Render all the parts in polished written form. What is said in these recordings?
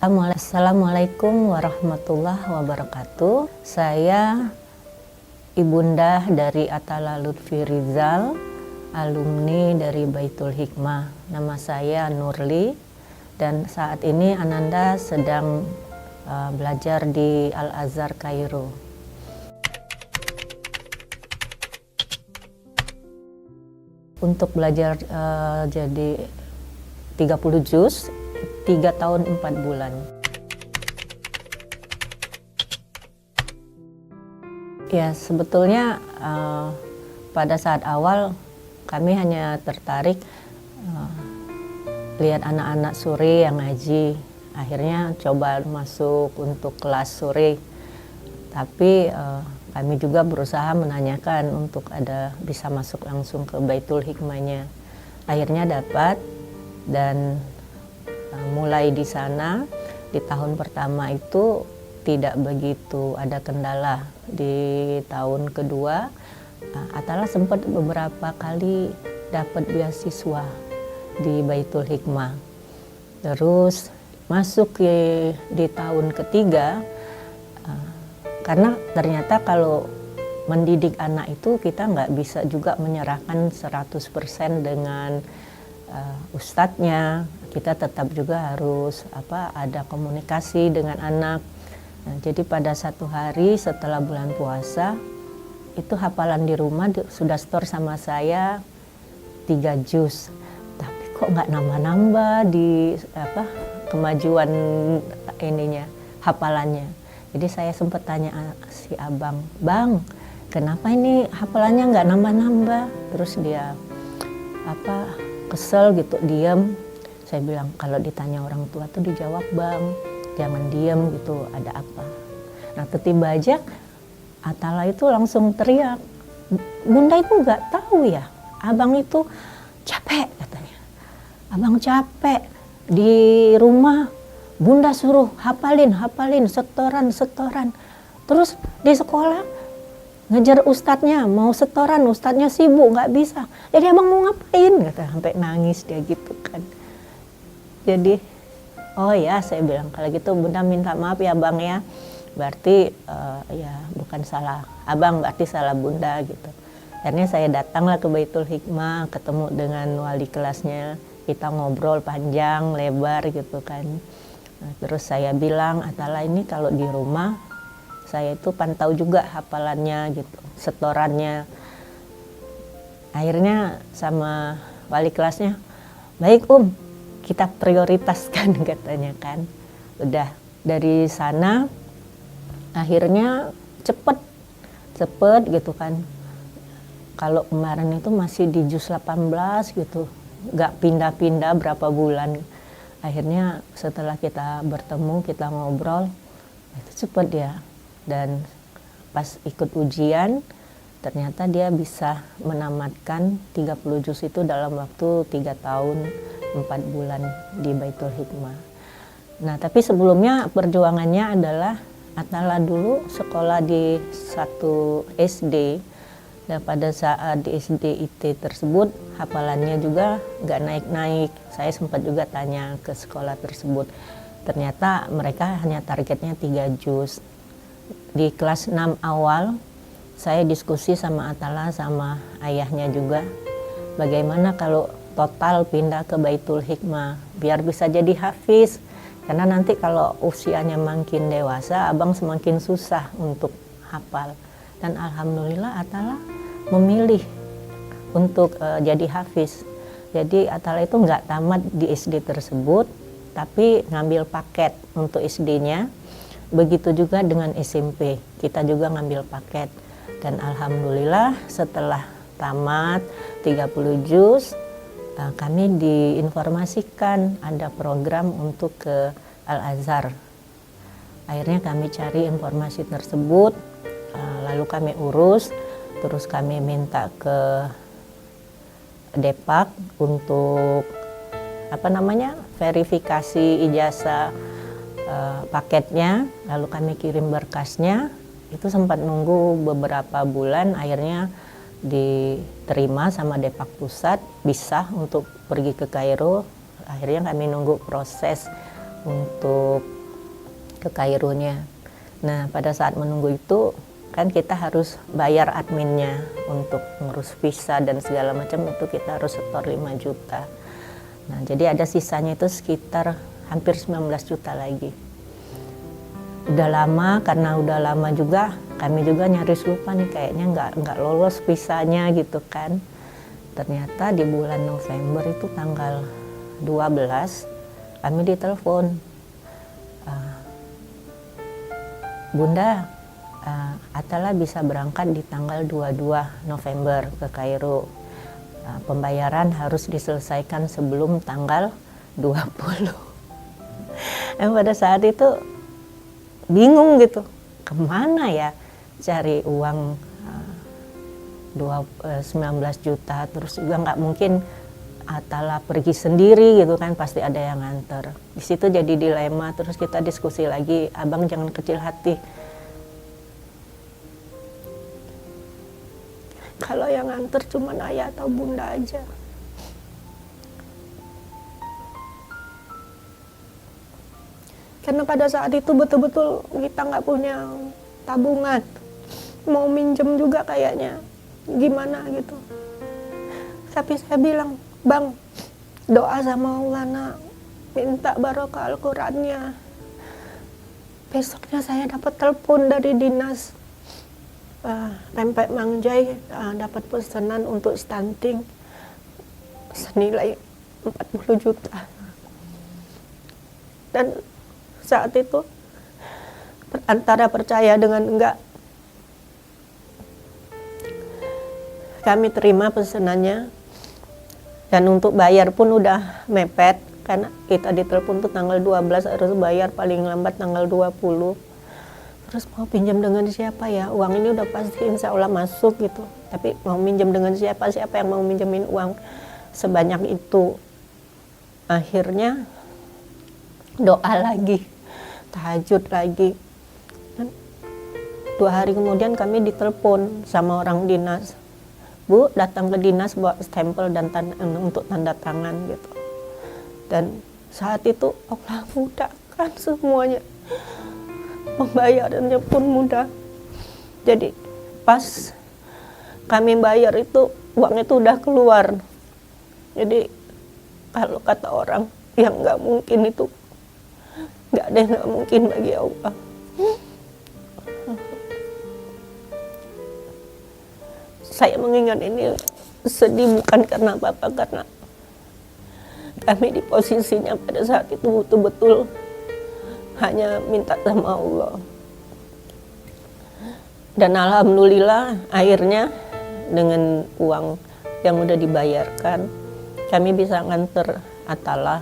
Assalamualaikum warahmatullahi wabarakatuh. Saya ibunda dari Atala Lutfi Rizal, alumni dari Baitul Hikmah. Nama saya Nurli dan saat ini Ananda sedang belajar di Al-Azhar Kairo. Untuk belajar jadi 30 juz 3 tahun 4 bulan. Ya, sebetulnya pada saat awal kami hanya tertarik lihat anak-anak sore yang ngaji. Akhirnya coba masuk untuk kelas sore. Tapi kami juga berusaha menanyakan untuk bisa masuk langsung ke Baitul Hikmahnya. Akhirnya dapat dan mulai di sana di tahun pertama itu tidak begitu ada kendala. Di tahun kedua Atala sempat beberapa kali dapat beasiswa di Baitul Hikmah. Terus masuk di tahun ketiga karena ternyata kalau mendidik anak itu kita nggak bisa juga menyerahkan 100% dengan ustadznya. Kita tetap juga harus ada komunikasi dengan anak. Nah, jadi pada satu hari setelah bulan puasa itu hafalan di rumah sudah store sama saya 3 juz. Tapi kok nggak nambah-nambah di kemajuan hafalannya. Jadi saya sempat tanya si abang, "Bang, kenapa ini hafalannya nggak nambah-nambah?" Terus dia kesel gitu, diam. Saya bilang, kalau ditanya orang tua tuh dijawab, "Bang, jangan diam gitu, ada apa?" Nah, tiba-tiba aja Atala itu langsung teriak, "Bunda itu nggak tahu ya, abang itu capek," katanya. "Abang capek, di rumah Bunda suruh hafalin, setoran. Terus di sekolah ngejar ustadznya, mau setoran, ustadznya sibuk, nggak bisa. Jadi abang mau ngapain?" Kata, sampai nangis dia gitu kan. Jadi, "Oh ya," saya bilang, "kalau gitu Bunda minta maaf ya Bang ya. Berarti ya bukan salah abang, berarti salah Bunda," gitu. Akhirnya saya datanglah ke Baitul Hikmah, ketemu dengan wali kelasnya. Kita ngobrol panjang, lebar gitu kan. Nah, terus saya bilang, "Atala ini kalau di rumah, saya itu pantau juga hafalannya gitu, setorannya." Akhirnya sama wali kelasnya, "Baik kita prioritaskan," katanya kan. Udah dari sana akhirnya cepet gitu kan. Kalau kemarin itu masih di juz 18 gitu, nggak pindah-pindah berapa bulan. Akhirnya setelah kita bertemu, kita ngobrol, itu cepet ya. Dan pas ikut ujian, ternyata dia bisa menamatkan 30 juz itu dalam waktu 3 tahun 4 bulan di Baitul Hikmah. Nah, tapi sebelumnya perjuangannya adalah Atala dulu sekolah di satu SD. Dan pada saat di SD IT tersebut hafalannya juga nggak naik-naik. Saya sempat juga tanya ke sekolah tersebut. Ternyata mereka hanya targetnya 3 juz. Di kelas 6 awal saya diskusi sama Atala sama ayahnya juga. Bagaimana kalau total pindah ke Baitul Hikmah biar bisa jadi hafiz, karena nanti kalau usianya makin dewasa abang semakin susah untuk hafal. Dan alhamdulillah Atala memilih untuk jadi hafiz. Jadi Atala itu nggak tamat di SD tersebut, tapi ngambil paket untuk SD-nya. Begitu juga dengan SMP, kita juga ngambil paket. Dan alhamdulillah setelah tamat 30 juz, kami diinformasikan ada program untuk ke Al-Azhar. Akhirnya kami cari informasi tersebut, lalu kami urus, terus kami minta ke Depak untuk verifikasi ijazah paketnya, lalu kami kirim berkasnya. Itu sempat nunggu beberapa bulan, akhirnya diterima sama Depak Pusat, bisa untuk pergi ke Kairo. Akhirnya kami nunggu proses untuk ke Kaironya. Nah, pada saat menunggu itu kan kita harus bayar adminnya untuk ngurus visa dan segala macam, itu kita harus setor 5 juta. Nah, jadi ada sisanya itu sekitar hampir 19 juta lagi. Udah lama, karena udah lama juga kami juga nyaris lupa nih, kayaknya nggak lolos visanya gitu kan. Ternyata di bulan November itu tanggal 12 kami ditelepon, Bunda, Atala bisa berangkat di tanggal 22 November ke Kairo. Pembayaran harus diselesaikan sebelum tanggal 20. Dan pada saat itu bingung gitu, kemana ya cari uang 19 juta, terus juga nggak mungkin Atala pergi sendiri gitu kan, pasti ada yang nganter. Di situ jadi dilema, terus kita diskusi lagi, abang jangan kecil hati. Kalau yang nganter cuma ayah atau bunda aja. Karena pada saat itu betul-betul kita nggak punya tabungan. Mau minjem juga kayaknya gimana gitu. Tapi saya bilang, Bang, doa sama Allah nak, minta barokah Al-Qurannya. Besoknya saya dapat telepon dari dinas Pempek Mangjai, dapat pesanan untuk stunting senilai 40 juta. Dan saat itu antara percaya dengan enggak, kami terima pesanannya. Dan untuk bayar pun udah mepet, karena kita ditelepon tuh tanggal 12, harus bayar paling lambat tanggal 20. Terus mau pinjam dengan siapa ya? Uang ini udah pasti insya Allah masuk gitu. Tapi mau minjem dengan siapa? Siapa yang mau minjemin uang sebanyak itu? Akhirnya doa lagi, tahajud lagi. Dan 2 hari kemudian kami ditelepon sama orang dinas. Bu, datang ke dinas bawa stempel dan untuk tanda tangan gitu. Dan saat itu Allah mudahkan semuanya. Pembayarannya pun mudah. Jadi pas kami bayar itu uang itu udah keluar. Jadi kalau kata orang yang nggak mungkin itu nggak ada yang nggak mungkin bagi Allah. Saya mengingat ini sedih bukan karena apa-apa, karena kami di posisinya pada saat itu betul-betul hanya minta sama Allah. Dan alhamdulillah akhirnya dengan uang yang udah dibayarkan, kami bisa nganter Atala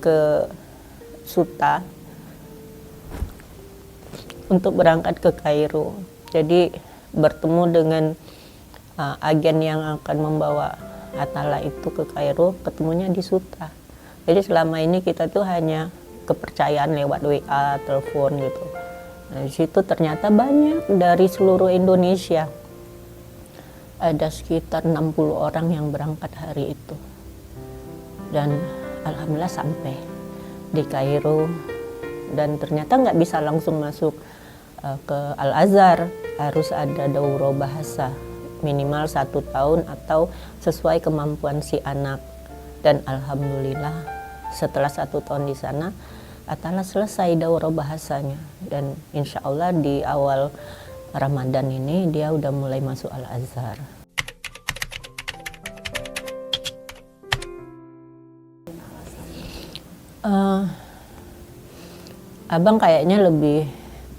ke Suta untuk berangkat ke Kairo. Jadi bertemu dengan agen yang akan membawa Atala itu ke Kairo, ketemunya di Suta. Jadi selama ini kita tuh hanya kepercayaan lewat WA, telepon gitu. Nah, di situ ternyata banyak dari seluruh Indonesia. Ada sekitar 60 orang yang berangkat hari itu. Dan alhamdulillah sampai di Kairo. Dan ternyata nggak bisa langsung masuk ke Al-Azhar, harus ada daurah bahasa minimal 1 tahun atau sesuai kemampuan si anak. Dan alhamdulillah setelah 1 tahun di sana, Atala selesai daurah bahasanya. Dan insya Allah di awal Ramadan ini dia udah mulai masuk Al-Azhar. Abang kayaknya lebih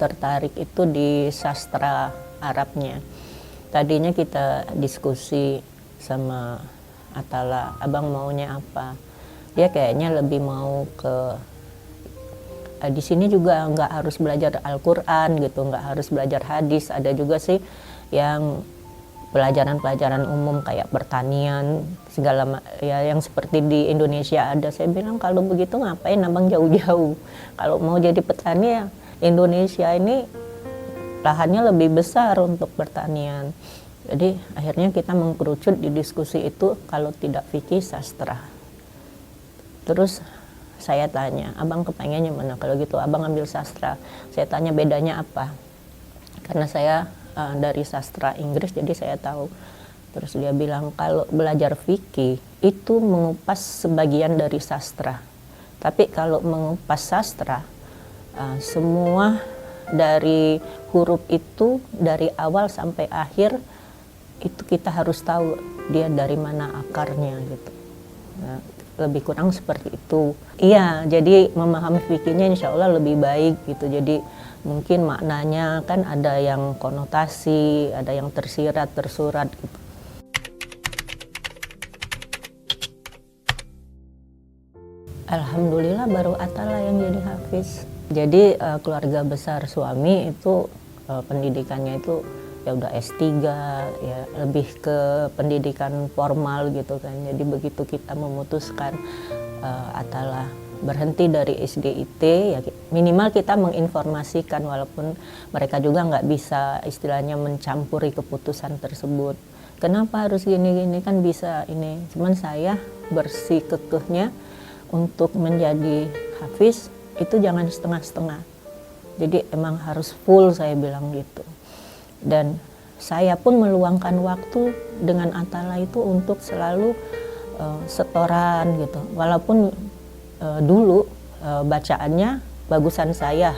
tertarik itu di sastra Arabnya. Tadinya kita diskusi sama Atala, abang maunya apa? Dia kayaknya lebih mau ke di sini juga nggak harus belajar Al-Quran gitu, nggak harus belajar hadis. Ada juga sih yang pelajaran-pelajaran umum kayak pertanian segala ya, yang seperti di Indonesia ada. Saya bilang kalau begitu ngapain abang jauh-jauh? Kalau mau jadi petani ya Indonesia ini lahannya lebih besar untuk pertanian. Jadi akhirnya kita mengkerucut di diskusi itu, kalau tidak fikih sastra. Terus saya tanya, abang kepengennya mana? Kalau gitu abang ambil sastra. Saya tanya bedanya apa? Karena saya dari sastra Inggris, jadi saya tahu. Terus dia bilang kalau belajar fikih itu mengupas sebagian dari sastra. Tapi kalau mengupas sastra, semua dari huruf itu dari awal sampai akhir itu kita harus tahu dia dari mana akarnya gitu. Nah, lebih kurang seperti itu. Iya, jadi memahami fikihnya insya Allah lebih baik gitu. Jadi mungkin maknanya kan ada yang konotasi, ada yang tersirat, tersurat gitu. Alhamdulillah baru Atala yang jadi hafiz. Jadi keluarga besar suami itu pendidikannya itu ya udah S3, ya lebih ke pendidikan formal gitu kan. Jadi begitu kita memutuskan Atala berhenti dari SDIT, ya minimal kita menginformasikan walaupun mereka juga nggak bisa istilahnya mencampuri keputusan tersebut. Kenapa harus gini-gini, kan bisa ini. Cuman saya bersikukuhnya untuk menjadi hafiz itu jangan setengah-setengah. Jadi emang harus full, saya bilang gitu. Dan saya pun meluangkan waktu dengan Atala itu untuk selalu setoran gitu. Walaupun dulu bacaannya bagusan saya.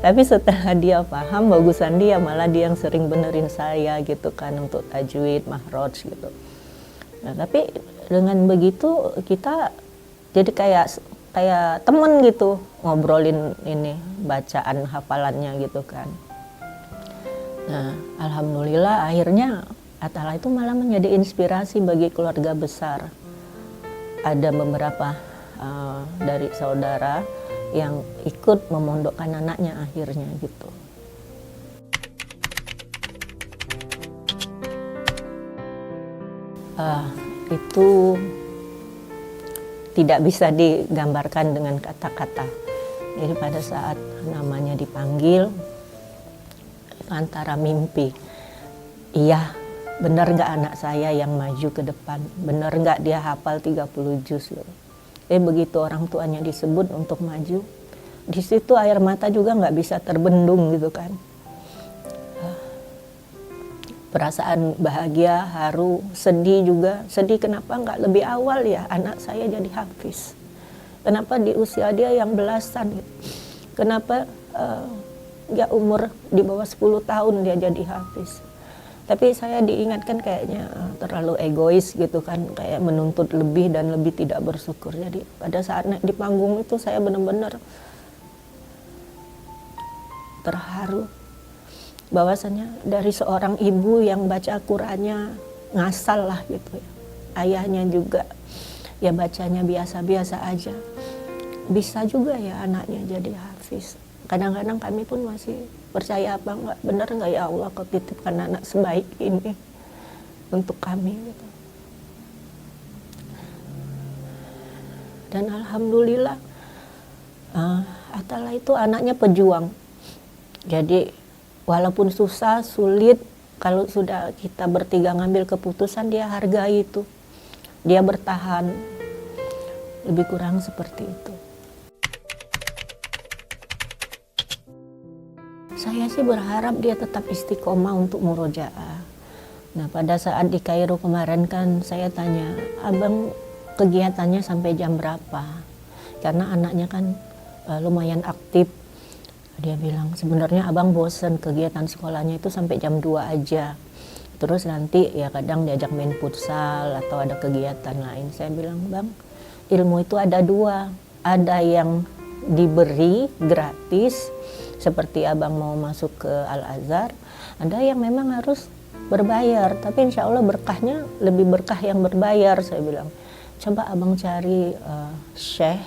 Tapi setelah dia paham bagusan dia, malah dia yang sering benerin saya gitu kan untuk tajwid, mahraj gitu. Nah, tapi dengan begitu kita jadi kayak temen gitu, ngobrolin ini bacaan hafalannya gitu kan. Nah, alhamdulillah akhirnya Atala itu malah menjadi inspirasi bagi keluarga besar. Ada beberapa dari saudara yang ikut memondokkan anaknya akhirnya gitu. Itu tidak bisa digambarkan dengan kata-kata. Jadi pada saat namanya dipanggil, antara mimpi, iya benar nggak anak saya yang maju ke depan, benar nggak dia hafal 30 juz loh. Begitu orang tuanya disebut untuk maju, di situ air mata juga nggak bisa terbendung gitu kan. Perasaan bahagia, haru, sedih juga. Sedih kenapa nggak lebih awal ya anak saya jadi hafiz. Kenapa di usia dia yang belasan gitu. Kenapa ya umur di bawah 10 tahun dia jadi hafiz. Tapi saya diingatkan kayaknya terlalu egois gitu kan. Kayak menuntut lebih dan lebih tidak bersyukur. Jadi pada saat naik di panggung itu saya benar-benar terharu. Bahwasanya dari seorang ibu yang baca Qurannya ngasal lah gitu ya. Ayahnya juga ya bacanya biasa-biasa aja. Bisa juga ya anaknya jadi hafiz. Kadang-kadang kami pun masih percaya apa enggak, benar enggak ya Allah kau titipkan anak sebaik ini untuk kami gitu. Dan alhamdulillah Atala itu anaknya pejuang. Jadi walaupun susah, sulit, kalau sudah kita bertiga ngambil keputusan, dia hargai itu. Dia bertahan. Lebih kurang seperti itu. Saya sih berharap dia tetap istiqomah untuk murojaah. Nah, pada saat di Kairo kemarin kan saya tanya, abang kegiatannya sampai jam berapa? Karena anaknya kan lumayan aktif. Dia bilang sebenarnya abang bosen kegiatan sekolahnya itu sampai jam 2 aja. Terus nanti ya kadang diajak main futsal atau ada kegiatan lain. Saya bilang, bang, ilmu itu ada dua. Ada yang diberi gratis, seperti abang mau masuk ke Al-Azhar. Ada yang memang harus berbayar, tapi insya Allah berkahnya lebih berkah yang berbayar. Saya bilang, coba abang cari syekh,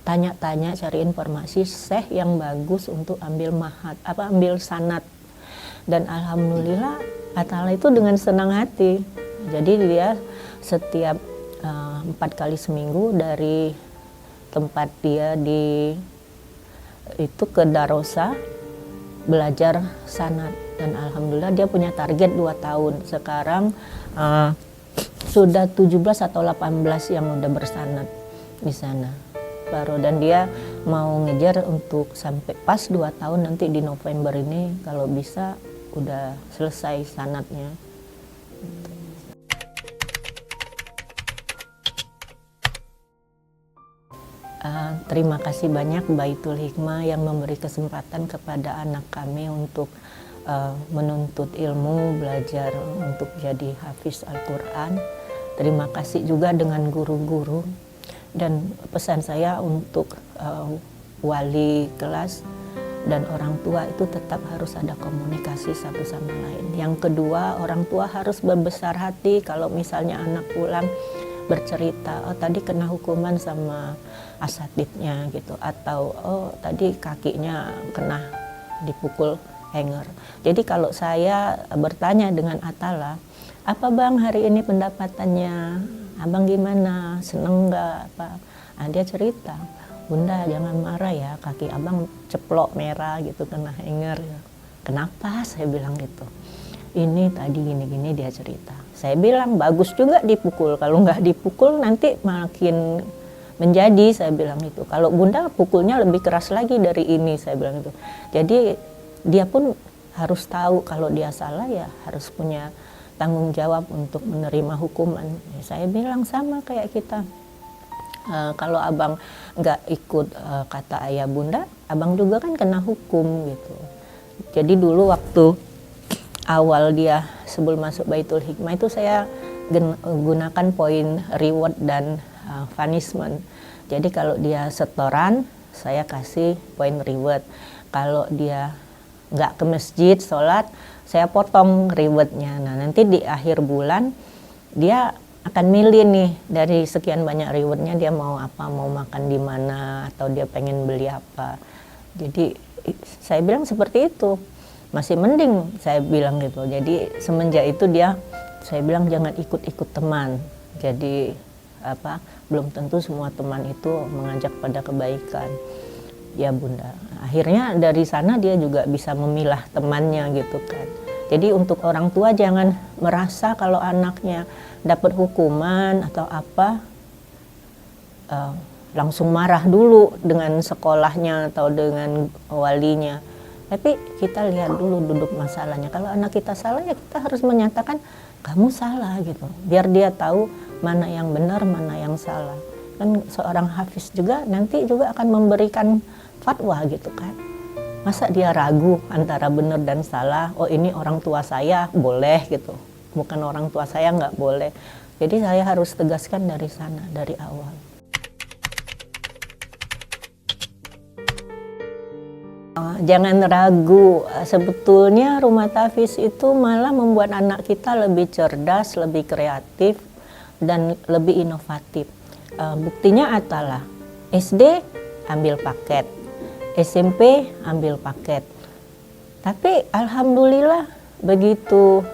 tanya-tanya, cari informasi syekh yang bagus untuk ambil ambil sanad. Dan alhamdulillah Atala itu dengan senang hati. Jadi dia setiap 4 kali seminggu dari tempat dia itu ke Darosa belajar sanad. Dan alhamdulillah dia punya target 2 tahun. Sekarang sudah 17 atau 18 yang udah bersanad di sana. separuh, dan dia mau ngejar untuk sampai pas 2 tahun nanti di November ini kalau bisa udah selesai sanatnya. Terima kasih banyak Baitul Hikmah yang memberi kesempatan kepada anak kami untuk menuntut ilmu, belajar untuk jadi hafiz Al-Quran. Terima kasih juga dengan guru-guru, dan pesan saya untuk wali kelas dan orang tua itu tetap harus ada komunikasi satu sama lain. Yang kedua, orang tua harus berbesar hati kalau misalnya anak pulang bercerita, oh tadi kena hukuman sama asatidnya gitu, atau oh tadi kakinya kena dipukul hanger. Jadi kalau saya bertanya dengan Atala, apa bang hari ini pendapatannya, abang gimana, seneng nggak apa? Nah, dia cerita, bunda jangan marah ya, kaki abang ceplok merah gitu kena hanger. Kenapa? Saya bilang gitu. Ini tadi gini-gini, dia cerita. Saya bilang bagus juga dipukul, kalau nggak dipukul nanti makin menjadi, saya bilang itu. Kalau bunda pukulnya lebih keras lagi dari ini, saya bilang itu. Jadi dia pun harus tahu kalau dia salah ya harus punya tanggung jawab untuk menerima hukuman. Ya, saya bilang sama kayak kita. Kalau abang nggak ikut kata ayah bunda, abang juga kan kena hukum gitu. Jadi dulu waktu awal dia sebelum masuk Baitul Hikmah itu saya gunakan poin reward dan punishment. Jadi kalau dia setoran, saya kasih poin reward. Kalau dia nggak ke masjid sholat, saya potong rewardnya. Nah nanti di akhir bulan dia akan milih nih dari sekian banyak rewardnya dia mau apa, mau makan di mana, atau dia pengen beli apa. Jadi saya bilang seperti itu. Masih mending saya bilang gitu. Jadi semenjak itu saya bilang jangan ikut-ikut teman. Jadi belum tentu semua teman itu mengajak pada kebaikan. Ya bunda. Akhirnya dari sana dia juga bisa memilah temannya gitu kan. Jadi untuk orang tua jangan merasa kalau anaknya dapat hukuman atau apa langsung marah dulu dengan sekolahnya atau dengan walinya. Tapi kita lihat dulu duduk masalahnya. Kalau anak kita salah ya kita harus menyatakan kamu salah gitu. Biar dia tahu mana yang benar, mana yang salah. Kan seorang hafiz juga nanti juga akan memberikan fatwa gitu kan. Masa dia ragu antara benar dan salah? Oh ini orang tua saya boleh gitu. Bukan orang tua saya nggak boleh. Jadi saya harus tegaskan dari sana, dari awal. Jangan ragu, sebetulnya rumah tahfiz itu malah membuat anak kita lebih cerdas, lebih kreatif, dan lebih inovatif. Buktinya adalah SD ambil paket, SMP ambil paket. Tapi alhamdulillah begitu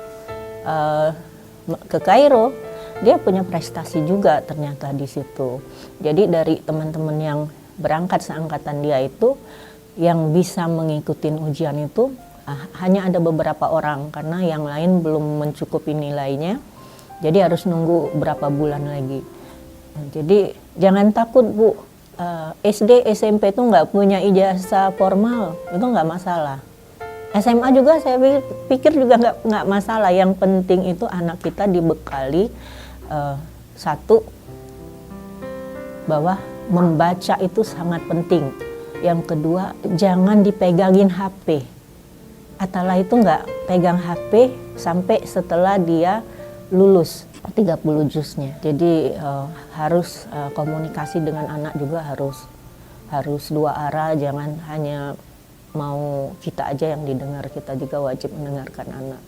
ke Kairo, dia punya prestasi juga ternyata di situ. Jadi dari teman-teman yang berangkat seangkatan dia itu, yang bisa mengikuti ujian itu hanya ada beberapa orang karena yang lain belum mencukupi nilainya, jadi harus nunggu berapa bulan lagi. Jadi jangan takut Bu, SD SMP itu nggak punya ijazah formal itu nggak masalah. SMA juga saya pikir juga nggak masalah. Yang penting itu anak kita dibekali satu, bahwa membaca itu sangat penting. Yang kedua, jangan dipegangin HP. Atala itu nggak pegang HP sampai setelah dia lulus 30 juznya. Jadi harus komunikasi dengan anak juga harus dua arah, jangan hanya mau kita aja yang didengar, kita juga wajib mendengarkan anak.